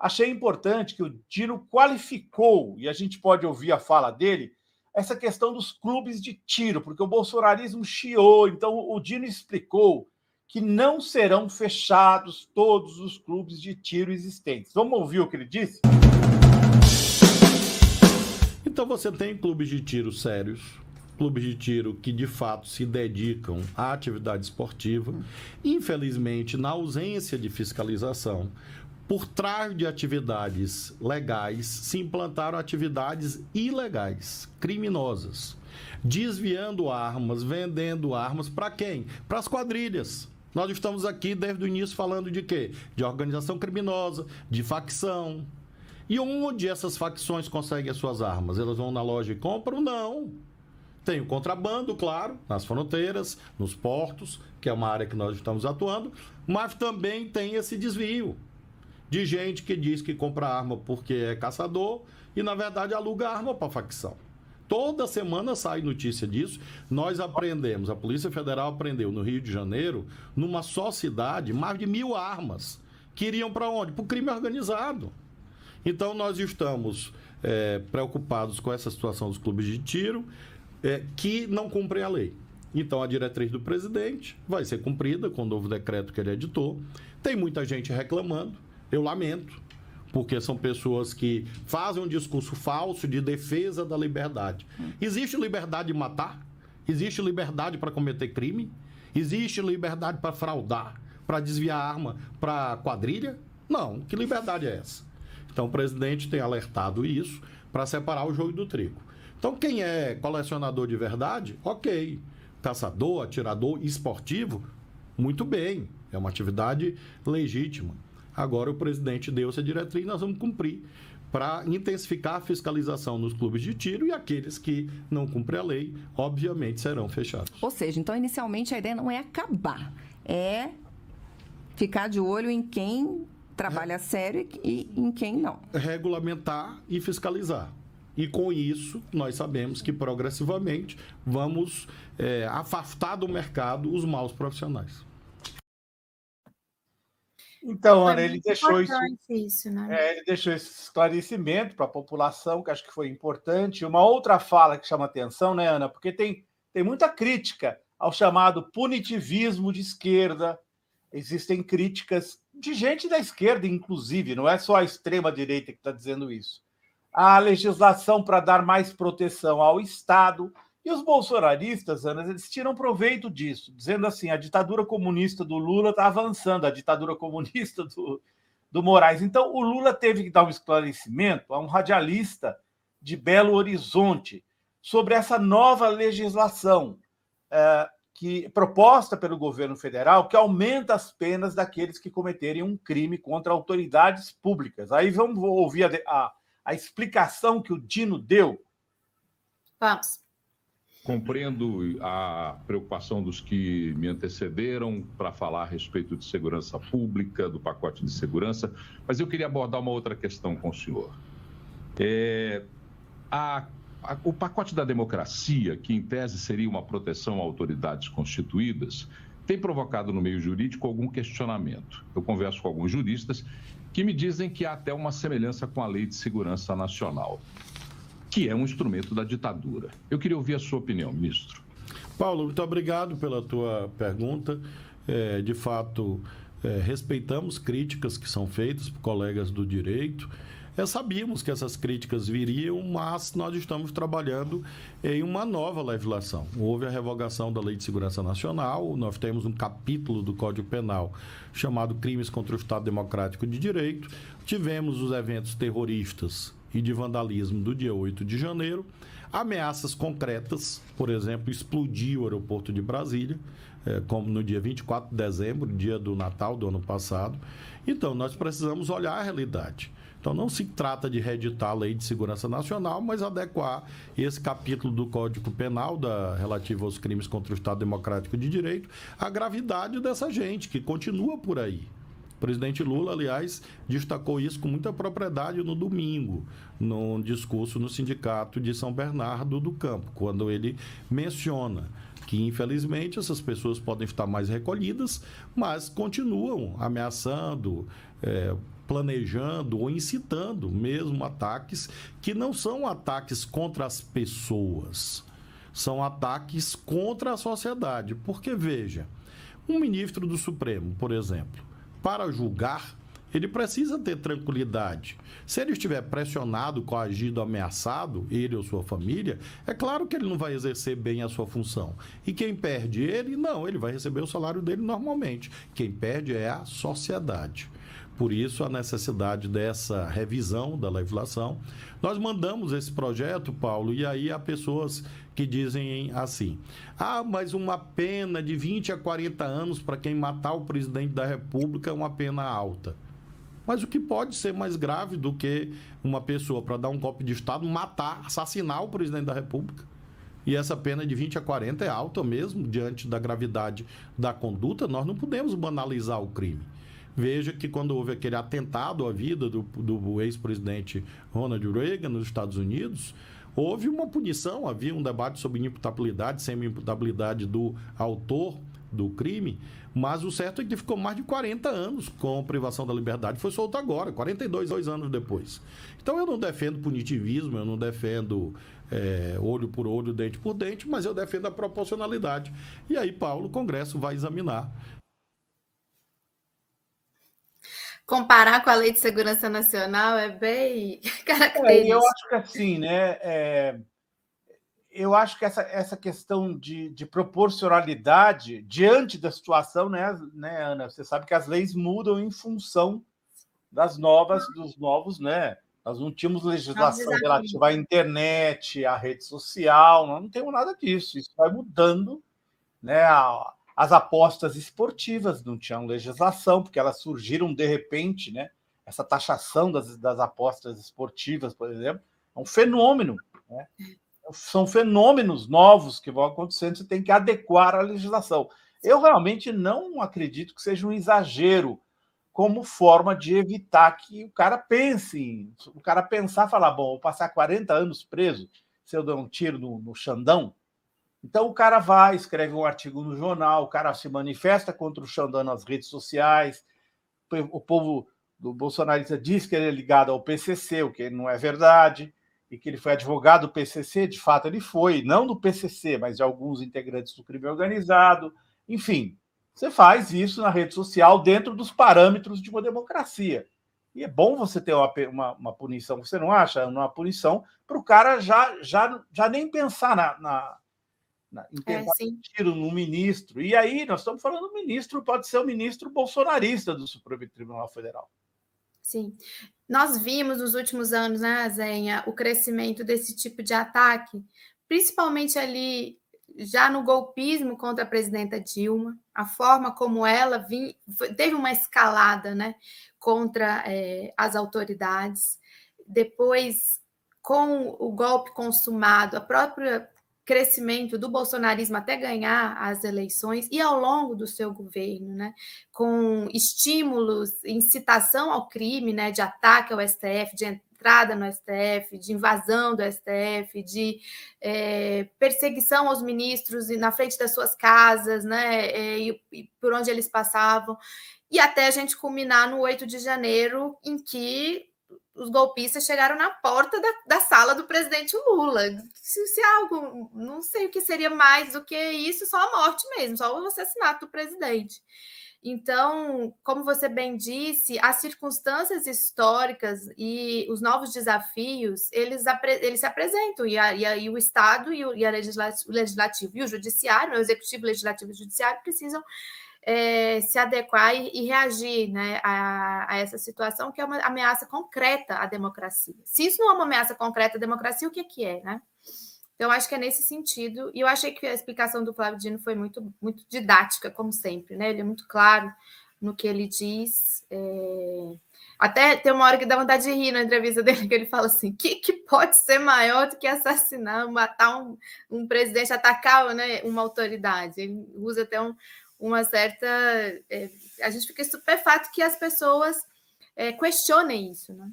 achei importante que o Dino qualificou, e a gente pode ouvir a fala dele, essa questão dos clubes de tiro, porque o bolsonarismo chiou. Então, o Dino explicou que não serão fechados todos os clubes de tiro existentes. Vamos ouvir o que ele disse? Então, você tem clubes de tiro sérios, clubes de tiro que, de fato, se dedicam à atividade esportiva. Infelizmente, na ausência de fiscalização, por trás de atividades legais, se implantaram atividades ilegais, criminosas, desviando armas, vendendo armas para quem? Para as quadrilhas. Nós estamos aqui desde o início falando de quê? De organização criminosa, de facção. E onde essas facções conseguem as suas armas? Elas vão na loja e compram? Não. Tem o contrabando, claro, nas fronteiras, nos portos, que é uma área que nós estamos atuando, mas também tem esse desvio de gente que diz que compra arma porque é caçador e, na verdade, aluga arma para a facção. Toda semana sai notícia disso. Nós aprendemos, a Polícia Federal aprendeu no Rio de Janeiro, numa só cidade, mais de 1.000 armas que iriam para onde? Para o crime organizado. Então, nós estamos preocupados com essa situação dos clubes de tiro que não cumprem a lei. Então, a diretriz do presidente vai ser cumprida com o novo decreto que ele editou. Tem muita gente reclamando. Eu lamento, porque são pessoas que fazem um discurso falso de defesa da liberdade. Existe liberdade de matar? Existe liberdade para cometer crime? Existe liberdade para fraudar, para desviar arma para quadrilha? Não. Que liberdade é essa? Então, o presidente tem alertado isso para separar o joio do trigo. Então, quem é colecionador de verdade, ok. Caçador, atirador, esportivo, muito bem. É uma atividade legítima. Agora o presidente deu essa diretriz e nós vamos cumprir para intensificar a fiscalização nos clubes de tiro, e aqueles que não cumprem a lei, obviamente, serão fechados. Ou seja, então, inicialmente, a ideia não é acabar, é ficar de olho em quem trabalha sério e em quem não. Regulamentar e fiscalizar. E com isso, nós sabemos que progressivamente vamos afastar do mercado os maus profissionais. Então, Ana, ele deixou isso, né? ele deixou esse esclarecimento para a população, que acho que foi importante. Uma outra fala que chama atenção, né, Ana? Porque tem muita crítica ao chamado punitivismo de esquerda. Existem críticas de gente da esquerda, inclusive, não é só a extrema-direita que está dizendo isso. A legislação para dar mais proteção ao Estado. E os bolsonaristas, Ana, eles tiram proveito disso, dizendo assim, a ditadura comunista do Lula está avançando, a ditadura comunista do Moraes. Então, o Lula teve que dar um esclarecimento a um radialista de Belo Horizonte sobre essa nova legislação proposta pelo governo federal, que aumenta as penas daqueles que cometerem um crime contra autoridades públicas. Aí vamos ouvir a explicação que o Dino deu. Vamos. Compreendo a preocupação dos que me antecederam para falar a respeito de segurança pública, do pacote de segurança, mas eu queria abordar uma outra questão com o senhor. O pacote da democracia, que em tese seria uma proteção a autoridades constituídas, tem provocado no meio jurídico algum questionamento. Eu converso com alguns juristas que me dizem que há até uma semelhança com a Lei de Segurança Nacional, que é um instrumento da ditadura. Eu queria ouvir a sua opinião, ministro. Paulo, muito obrigado pela tua pergunta. De fato, respeitamos críticas que são feitas por colegas do direito. Sabíamos que essas críticas viriam, mas nós estamos trabalhando em uma nova legislação. Houve a revogação da Lei de Segurança Nacional, nós temos um capítulo do Código Penal chamado Crimes contra o Estado Democrático de Direito, tivemos os eventos terroristas e de vandalismo do dia 8 de janeiro, ameaças concretas, por exemplo, explodir o aeroporto de Brasília, como no dia 24 de dezembro, dia do Natal do ano passado. Então, nós precisamos olhar a realidade. Então, não se trata de reeditar a Lei de Segurança Nacional, mas adequar esse capítulo do Código Penal relativo aos crimes contra o Estado Democrático de Direito à gravidade dessa gente que continua por aí. O presidente Lula, aliás, destacou isso com muita propriedade no domingo, num discurso no Sindicato de São Bernardo do Campo, quando ele menciona que infelizmente essas pessoas podem estar mais recolhidas, mas continuam ameaçando, planejando ou incitando mesmo ataques que não são ataques contra as pessoas, são ataques contra a sociedade. Porque, veja, um ministro do Supremo, por exemplo, para julgar, ele precisa ter tranquilidade. Se ele estiver pressionado, coagido, ameaçado, ele ou sua família, é claro que ele não vai exercer bem a sua função. E quem perde ele, não, ele vai receber o salário dele normalmente. Quem perde é a sociedade. Por isso, a necessidade dessa revisão da legislação. Nós mandamos esse projeto, Paulo, e aí há pessoas que dizem assim: mas uma pena de 20 a 40 anos para quem matar o presidente da República é uma pena alta. Mas o que pode ser mais grave do que uma pessoa, para dar um golpe de Estado, matar, assassinar o presidente da República? E essa pena de 20 a 40 é alta mesmo, diante da gravidade da conduta. Nós não podemos banalizar o crime. Veja que quando houve aquele atentado à vida do ex-presidente Ronald Reagan nos Estados Unidos, houve uma punição, havia um debate sobre inimputabilidade, semi-imputabilidade do autor do crime, mas o certo é que ficou mais de 40 anos com privação da liberdade, foi solto agora, 42 anos depois. Então eu não defendo punitivismo, eu não defendo olho por olho, dente por dente, mas eu defendo a proporcionalidade. E aí, Paulo, o Congresso vai examinar. Comparar com a Lei de Segurança Nacional é bem característico. Eu acho que assim, né? Eu acho que essa questão de proporcionalidade diante da situação, né, Ana? Você sabe que as leis mudam em função dos novos, né? Nós não tínhamos legislação relativa à internet, à rede social, nós não temos nada disso. Isso vai mudando, né? As apostas esportivas não tinham legislação, porque elas surgiram de repente, né? Essa taxação das apostas esportivas, por exemplo, é um fenômeno, né? São fenômenos novos que vão acontecendo, você tem que adequar a legislação. Eu realmente não acredito que seja um exagero como forma de evitar que o cara pense, o cara pensar, falar, bom, vou passar 40 anos preso se eu der um tiro no Xandão. Então o cara vai, escreve um artigo no jornal, o cara se manifesta contra o Xandão nas redes sociais, o povo do bolsonarista diz que ele é ligado ao PCC, o que não é verdade, e que ele foi advogado do PCC, de fato ele foi, não do PCC, mas de alguns integrantes do crime organizado. Enfim, você faz isso na rede social dentro dos parâmetros de uma democracia. E é bom você ter uma punição, você não acha? Uma punição para o cara já nem pensar em tentar um tiro no ministro. E aí nós estamos falando do ministro, pode ser o ministro bolsonarista do Supremo Tribunal Federal. Sim. Nós vimos nos últimos anos, né, Zenha, o crescimento desse tipo de ataque, principalmente ali já no golpismo contra a presidenta Dilma, a forma como ela teve uma escalada, né, contra as autoridades. Depois, com o golpe consumado, a própria crescimento do bolsonarismo até ganhar as eleições e ao longo do seu governo, né, com estímulos, incitação ao crime, né, de ataque ao STF, de entrada no STF, de invasão do STF, de perseguição aos ministros na frente das suas casas, né, e por onde eles passavam, e até a gente culminar no 8 de janeiro, em que os golpistas chegaram na porta da sala do presidente Lula. Se algo, não sei o que seria mais do que isso, só a morte mesmo, só o assassinato do presidente. Então, como você bem disse, as circunstâncias históricas e os novos desafios, eles se apresentam, e aí o Estado e o Legislativo e o Judiciário, o Executivo, o Legislativo e o Judiciário precisam se adequar e reagir, né, a essa situação, que é uma ameaça concreta à democracia. Se isso não é uma ameaça concreta à democracia, o que é, né? Então, acho que é nesse sentido, e eu achei que a explicação do Flávio Dino foi muito, muito didática, como sempre, né? Ele é muito claro no que ele diz. Até tem uma hora que dá vontade de rir na entrevista dele, que ele fala assim, que pode ser maior do que assassinar, matar um presidente, atacar, né, uma autoridade. Ele usa até uma certa... a gente fica estupefato que as pessoas questionem isso, né?